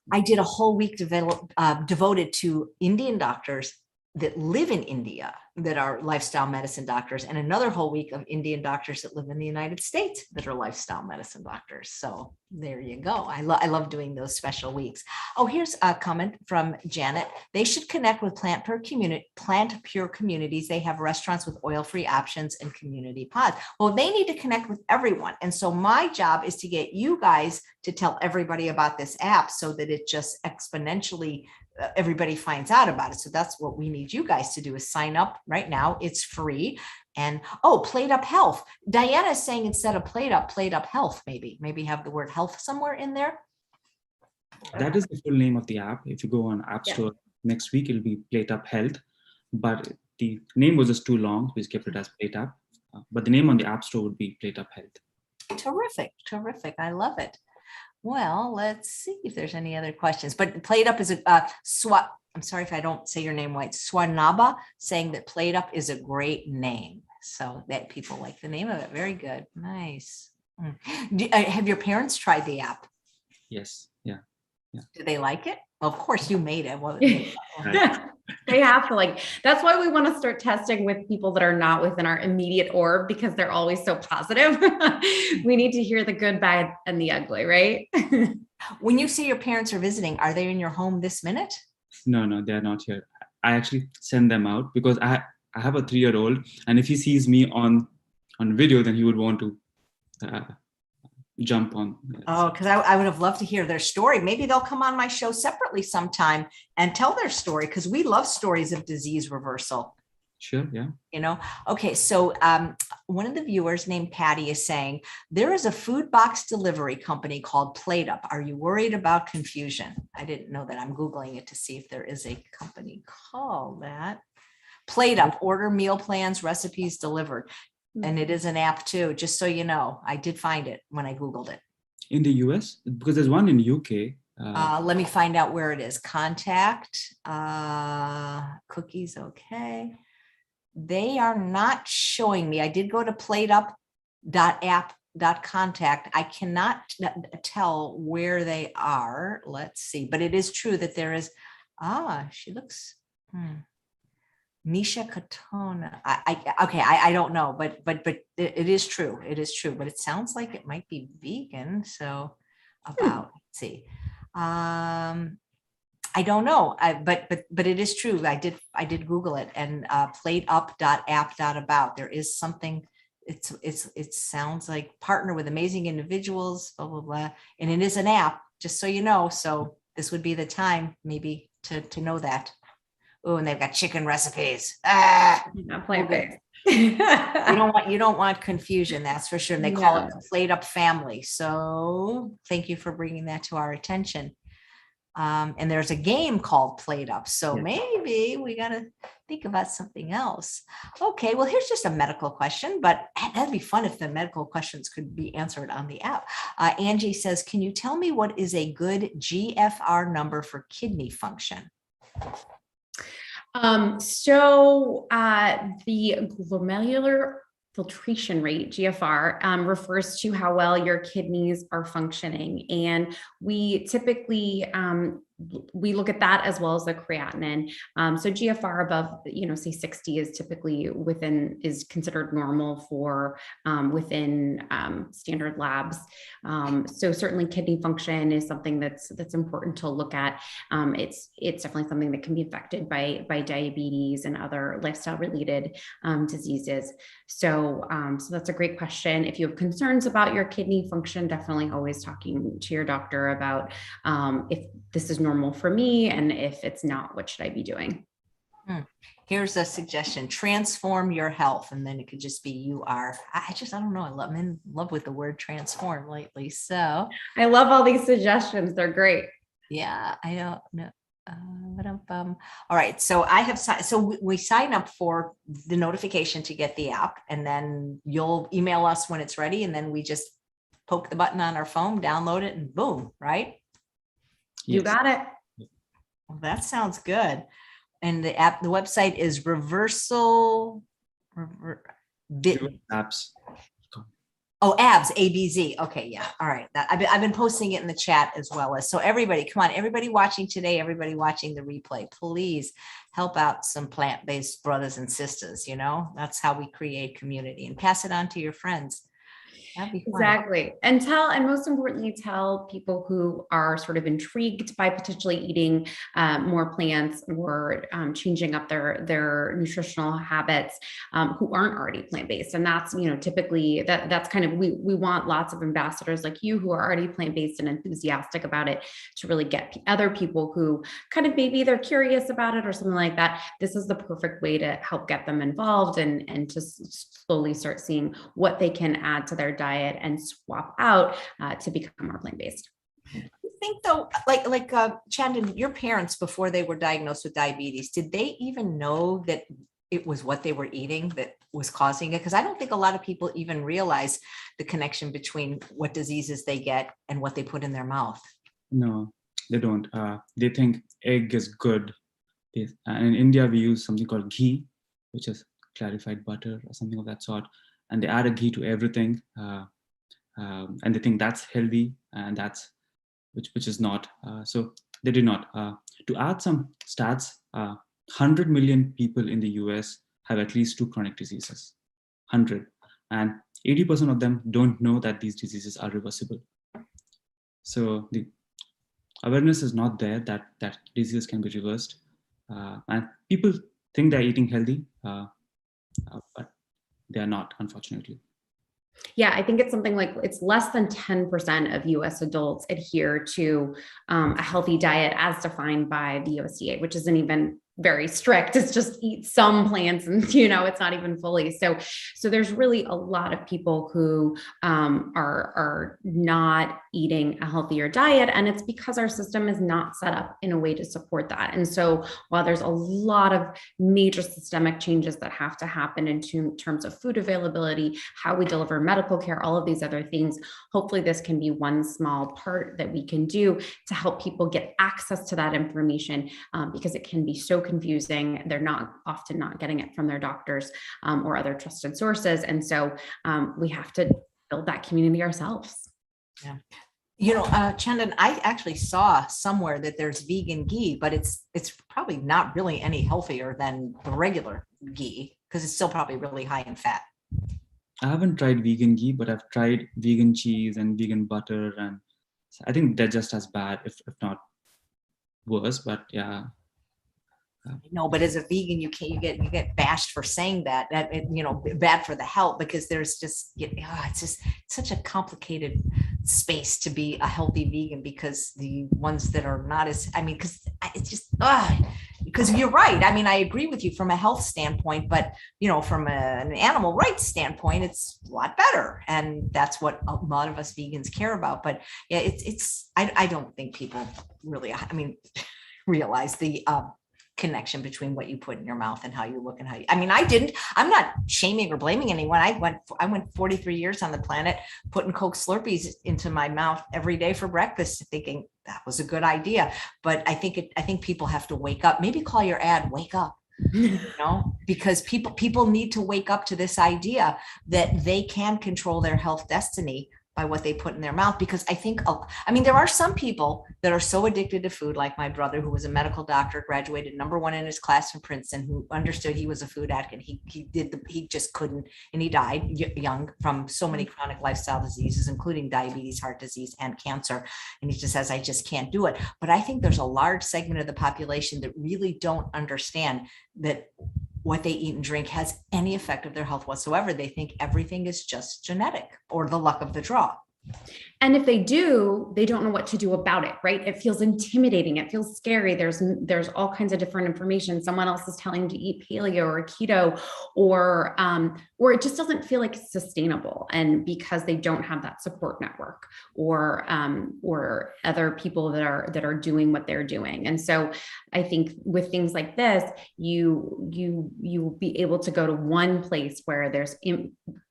I did a whole week devoted to Indian doctors that live in India that are lifestyle medicine doctors, and another whole week of Indian doctors that live in the United States that are lifestyle medicine doctors. So there you go. I love doing those special weeks. Oh, here's a comment from Janet. They should connect with plant pure communities. They have restaurants with oil-free options and community pods. Well, they need to connect with everyone. And so my job is to get you guys to tell everybody about this app so that it just exponentially everybody finds out about it. So that's what we need you guys to do, is sign up right now. It's free. And PlateUp Health. Diana is saying instead of PlateUp Health, maybe have the word health somewhere in there. That is the full name of the app. If you go on App Store next week, it'll be PlateUp Health. But the name was just too long. We kept it as PlateUp. But the name on the App Store would be PlateUp Health. Terrific. I love it. Well, let's see if there's any other questions. But PlateUp is I'm sorry if I don't say your name right. Swanaba saying that PlateUp is a great name. So that people like the name of it. Very good. Nice. Have your parents tried the app? Yes. Yeah. Do they like it? Of course, you made it. Well, They have to that's why we want to start testing with people that are not within our immediate orb, because they're always so positive. We need to hear the good, bad, and the ugly, right? When you say your parents are visiting, are they in your home this minute? No, they're not here. I actually send them out because I have a 3-year-old, and if he sees me on video, then he would want to jump on. Oh, because I would have loved to hear their story. Maybe they'll come on my show separately sometime and tell their story, because we love stories of disease reversal. Sure, yeah. Okay, so one of the viewers named Patty is saying, there is a food box delivery company called PlateUp. Are you worried about confusion? I didn't know that. I'm Googling it to see if there is a company called that. PlateUp, order meal plans, recipes delivered. And it is an app too, just so you know. I did find it when I Googled it. In the US? Because there's one in UK. Let me find out where it is. Contact, cookies, okay. They are not showing me. I did go to plateup.app.contact. I cannot tell where they are. Let's see. But it is true that there is, she looks, Nisha Katona. I don't know, but it is true. It is true, but it sounds like it might be vegan. So let's see. I don't know, but it is true. I did Google it, and plateup.app.about. There is something. It sounds like partner with amazing individuals, blah blah blah, and it is an app. Just so you know. So this would be the time maybe to know that. Oh, and they've got chicken recipes. Not plant-based. You don't want confusion, that's for sure. And they call it the PlateUp family. So thank you for bringing that to our attention. And there's a game called PlateUp. So maybe we got to think about something else. Okay, well, here's just a medical question, but that'd be fun if the medical questions could be answered on the app. Angie says, can you tell me what is a good GFR number for kidney function? The glomerular filtration rate, GFR, refers to how well your kidneys are functioning. And we typically, we look at that as well as the creatinine. So GFR above, say 60 is typically is considered normal for within standard labs. So certainly kidney function is something that's important to look at. It's definitely something that can be affected by diabetes and other lifestyle related diseases. So that's a great question. If you have concerns about your kidney function, definitely always talking to your doctor about if this is normal for me, and if it's not, what should I be doing? Here's a suggestion: transform your health, and then it could just be I don't know. I'm in love with the word transform lately. So I love all these suggestions. They're great. Yeah, I don't know. All right, so we sign up for the notification to get the app, and then you'll email us when it's ready, and then we just poke the button on our phone, download it, and boom, right? You got it. Well, that sounds good. And the website is apps. Oh, abs, ABZ. Okay, yeah. All right. I've been posting it in the chat as well as. So everybody, come on, everybody watching today, everybody watching the replay, please help out some plant-based brothers and sisters. That's how we create community, and pass it on to your friends. That'd be fun. Exactly. And most importantly, tell people who are sort of intrigued by potentially eating more plants or changing up their nutritional habits who aren't already plant-based. And that's, typically that's kind of, we want lots of ambassadors like you who are already plant-based and enthusiastic about it to really get other people who kind of maybe they're curious about it or something like that. This is the perfect way to help get them involved and to slowly start seeing what they can add to their diet and swap out to become more plant-based. I think though, like Chandan, your parents, before they were diagnosed with diabetes, did they even know that it was what they were eating that was causing it? Because I don't think a lot of people even realize the connection between what diseases they get and what they put in their mouth. No, they don't. They think egg is good. And in India, we use something called ghee, which is clarified butter or something of that sort. And they add a ghee to everything, and they think that's healthy, and that's which is not. So they did not. To add some stats, 100 million people in the US have at least 2 chronic diseases, 100. And 80% of them don't know that these diseases are reversible. So the awareness is not there that diseases can be reversed. And people think they're eating healthy, but they are not, unfortunately. Yeah, I think it's something like it's less than 10% of US adults adhere to a healthy diet as defined by the USDA, which isn't even very strict. It's just eat some plants and, it's not even fully. So there's really a lot of people who are not eating a healthier diet. And it's because our system is not set up in a way to support that. And so while there's a lot of major systemic changes that have to happen in terms of food availability, how we deliver medical care, all of these other things, hopefully this can be one small part that we can do to help people get access to that information, because it can be so confusing. They're often not getting it from their doctors or other trusted sources. And so we have to build that community ourselves. Yeah. Chandan, I actually saw somewhere that there's vegan ghee, but it's probably not really any healthier than the regular ghee because it's still probably really high in fat. I haven't tried vegan ghee, but I've tried vegan cheese and vegan butter, and I think they're just as bad, if not worse. But yeah. No, but as a vegan, you get bashed for saying that bad for the health, because there's just it's just such a complicated space to be a healthy vegan, because the ones that are not because it's just because you're right. I agree with you from a health standpoint, but from an animal rights standpoint, it's a lot better, and that's what a lot of us vegans care about. But yeah, I don't think people really realize the connection between what you put in your mouth and how you look and how you, I'm not shaming or blaming anyone. I went 43 years on the planet, putting Coke Slurpees into my mouth every day for breakfast, thinking that was a good idea. But I think people have to wake up, maybe call your ad, wake up, because people need to wake up to this idea that they can control their health destiny by what they put in their mouth. Because I think, there are some people that are so addicted to food, like my brother, who was a medical doctor, graduated #1 in his class from Princeton, who understood he was a food addict, and he just couldn't, and he died young from so many chronic lifestyle diseases, including diabetes, heart disease, and cancer. And he just says, I just can't do it. But I think there's a large segment of the population that really don't understand that what they eat and drink has any effect of their health whatsoever. They think everything is just genetic or the luck of the draw. And if they do, they don't know what to do about it, right? It feels intimidating. It feels scary. There's all kinds of different information. Someone else is telling them to eat paleo or keto, or it just doesn't feel like it's sustainable. And because they don't have that support network or other people that are doing what they're doing. And so I think with things like this, you will be able to go to one place where there's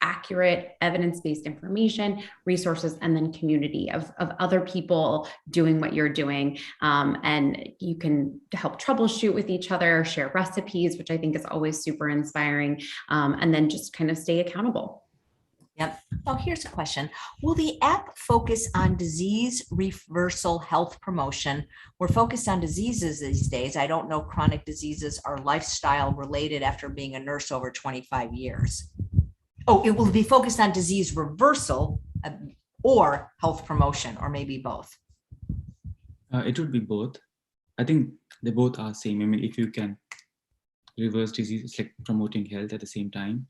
accurate evidence-based information, resources, and then community of other people doing what you're doing. And you can help troubleshoot with each other, share recipes, which I think is always super inspiring. And then just kind of stay accountable. Yep. Well, here's a question. Will the app focus on disease reversal health promotion? We're focused on diseases these days. I don't know chronic diseases are lifestyle related after being a nurse over 25 years. Oh, it will be focused on disease reversal or health promotion, or maybe both. It would be both. I think they both are same. If you can reverse disease, it's like promoting health at the same time.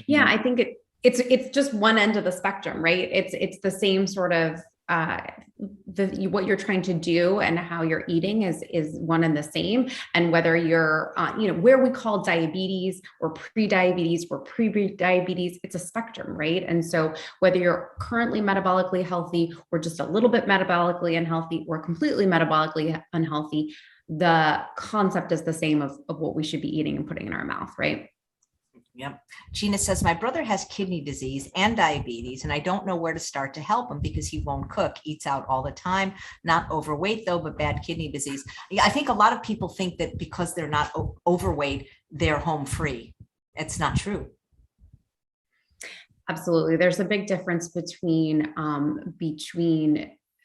Yeah, I think it's just one end of the spectrum, right? It's the same sort of what you're trying to do and how you're eating is one and the same. And whether you're where we call diabetes or pre-diabetes or pre-diabetes, it's a spectrum, right? And so whether you're currently metabolically healthy or just a little bit metabolically unhealthy or completely metabolically unhealthy, the concept is the same of what we should be eating and putting in our mouth, right? Yep. Gina says, my brother has kidney disease and diabetes, and I don't know where to start to help him because he won't cook, eats out all the time, not overweight though, but bad kidney disease. Yeah, I think a lot of people think that because they're not overweight, they're home free. It's not true. Absolutely. There's a big difference between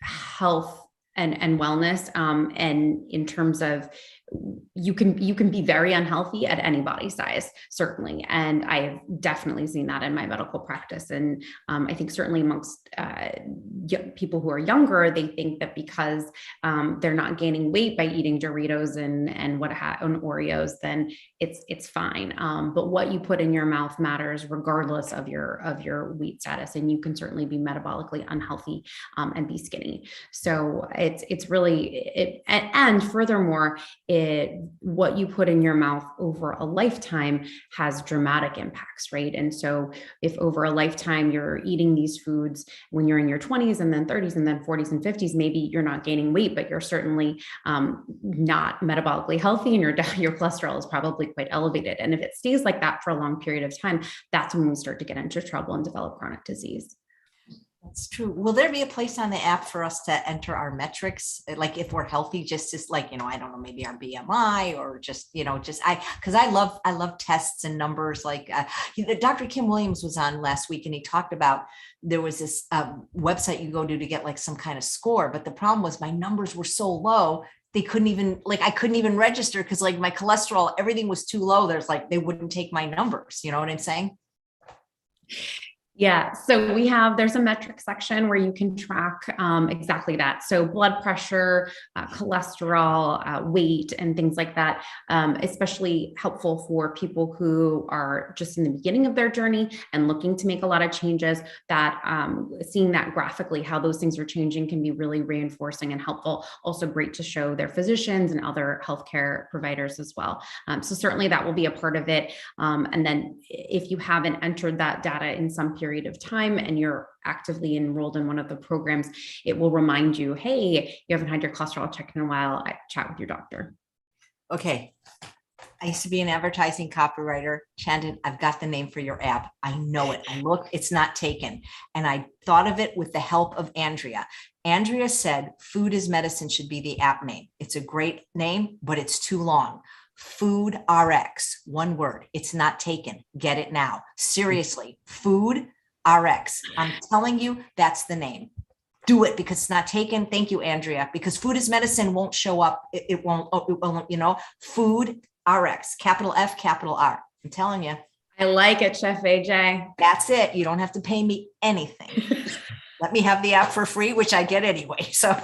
health and wellness. And in terms of you can be very unhealthy at any body size, certainly. And I've definitely seen that in my medical practice. And I think certainly amongst people who are younger, they think that because they're not gaining weight by eating Doritos and Oreos, then it's fine. But what you put in your mouth matters regardless of your weight status. And you can certainly be metabolically unhealthy and be skinny. So it's really and furthermore, what you put in your mouth over a lifetime has dramatic impacts, right? And so if over a lifetime you're eating these foods when you're in your 20s and then 30s and then 40s and 50s, maybe you're not gaining weight, but you're certainly not metabolically healthy, and your cholesterol is probably quite elevated. And if it stays like that for a long period of time, that's when we start to get into trouble and develop chronic disease. That's true. Will there be a place on the app for us to enter our metrics? Like if we're healthy, just as like, I don't know, maybe our BMI or because I love tests and numbers. Like Dr. Kim Williams was on last week and he talked about, there was this website you go to get like some kind of score. But the problem was my numbers were so low. They couldn't even I couldn't even register because like my cholesterol, everything was too low. They wouldn't take my numbers. You know what I'm saying? Yeah. So there's a metric section where you can track exactly that. So blood pressure, cholesterol, weight, and things like that, especially helpful for people who are just in the beginning of their journey and looking to make a lot of changes. That seeing that graphically, how those things are changing can be really reinforcing and helpful. Also great to show their physicians and other healthcare providers as well. So certainly that will be a part of it. And then if you haven't entered that data in some period of time and you're actively enrolled in one of the programs, it will remind you, hey, you haven't had your cholesterol checked in a while. Chat with your doctor. Okay. I used to be an advertising copywriter. Chandan, I've got the name for your app. I know it. I looked, it's not taken. And I thought of it with the help of Andrea. Andrea said, Food is Medicine should be the app name. It's a great name, but it's too long. Food RX, one word. It's not taken. Get it now. Seriously, Food RX. I'm telling you, that's the name. Do it because it's not taken. Thank you, Andrea, because Food is Medicine won't show up. It won't, Food RX, capital F, capital R. I'm telling you. I like it, Chef AJ. That's it. You don't have to pay me anything. Let me have the app for free, which I get anyway. So,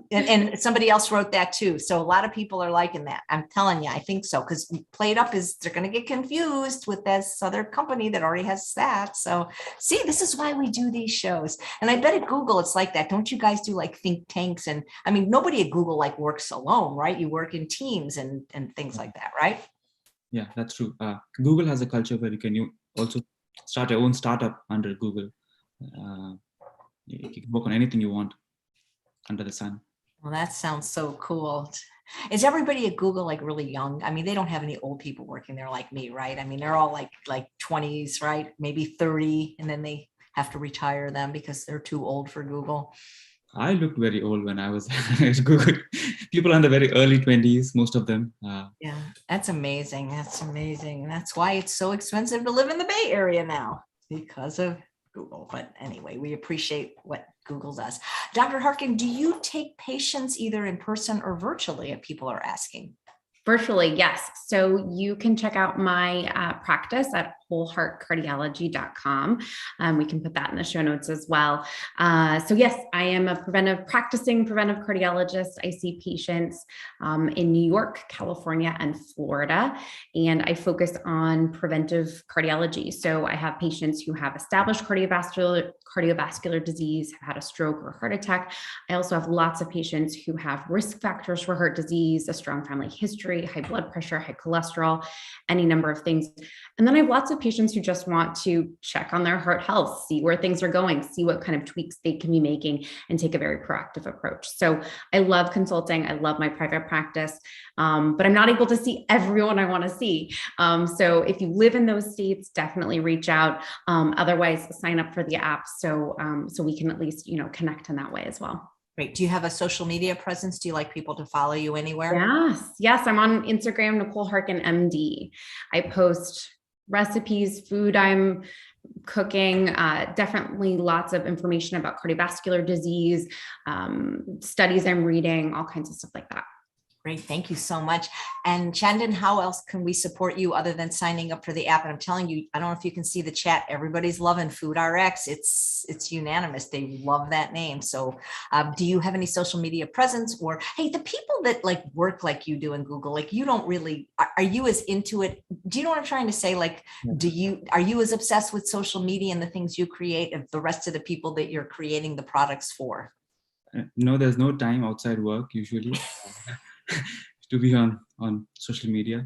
and somebody else wrote that too. So a lot of people are liking that. I'm telling you, I think so. Because PlateUp they're going to get confused with this other company that already has that. So see, this is why we do these shows. And I bet at Google, it's like that. Don't you guys do like think tanks? And I mean, nobody at Google like works alone, right? You work in teams and things like that, right? Yeah, that's true. Google has a culture where you can also start your own startup under Google. You can work on anything you want under the sun. Well, that sounds so cool. Is everybody at Google like really young? I mean, they don't have any old people working there like me, right? I mean, they're all like 20s, right? Maybe 30, and then they have to retire them because they're too old for Google. I looked very old when I was at Google. People in the very early 20s, most of them. Yeah, that's amazing. That's amazing. That's why it's so expensive to live in the Bay Area now, because of Google. But anyway, we appreciate what Google does. Dr. Harkin, do you take patients either in person or virtually if people are asking? Virtually, yes. So you can check out my practice at wholeheartcardiology.com. We can put that in the show notes as well. So yes, I am a practicing preventive cardiologist. I see patients in New York, California, and Florida, and I focus on preventive cardiology. So I have patients who have established cardiovascular disease, have had a stroke or a heart attack. I also have lots of patients who have risk factors for heart disease, a strong family history, high blood pressure, high cholesterol, any number of things. And then I have lots of patients who just want to check on their heart health, see where things are going, see what kind of tweaks they can be making, and take a very proactive approach. So I love consulting. I love my private practice, but I'm not able to see everyone I want to see. So if you live in those states, definitely reach out. Otherwise, sign up for the app so we can at least connect in that way as well. Great. Do you have a social media presence? Do you like people to follow you anywhere? Yes. I'm on Instagram, Nicole Harkin MD. I post recipes, food I'm cooking, definitely lots of information about cardiovascular disease, studies I'm reading, all kinds of stuff like that. Great. Thank you so much. And Chandan, how else can we support you other than signing up for the app? And I'm telling you, I don't know if you can see the chat. Everybody's loving FoodRx. It's unanimous. They love that name. So do you have any social media presence, or, hey, the people that like work like you do in Google, like you don't really, are you as into it? Do you know what I'm trying to say? Like, are you as obsessed with social media and the things you create as the rest of the people that you're creating the products for? No, there's no time outside work usually to be on social media.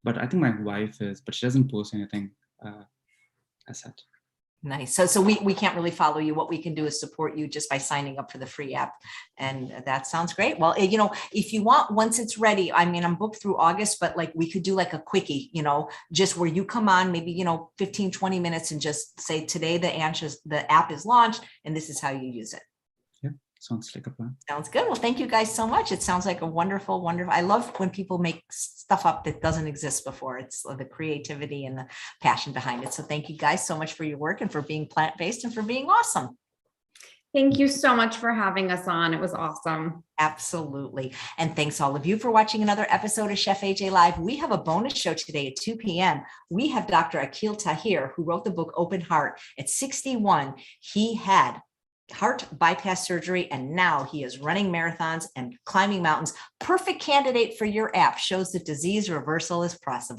But I think my wife is, but she doesn't post anything as such. Nice. So we can't really follow you. What we can do is support you just by signing up for the free app. And that sounds great. Well, you know, if you want, once it's ready, I mean, I'm booked through August, but like we could do like a quickie, you know, just where you come on maybe, you know, 15, 20 minutes and just say, today the app is launched and this is how you use it. Sounds like a plan. Sounds good. Well, thank you guys so much. It sounds like a wonderful. I love when people make stuff up that doesn't exist before. It's the creativity and the passion behind it. So thank you guys so much for your work and for being plant-based and for being awesome. Thank you so much for having us on. It was awesome. Absolutely. And thanks all of you for watching another episode of Chef AJ Live. We have a bonus show today at 2 p.m. We have Dr. Akil Tahir, who wrote the book Open Heart. At 61, he had heart bypass surgery, and now he is running marathons and climbing mountains. Perfect candidate for your app. Shows that disease reversal is possible.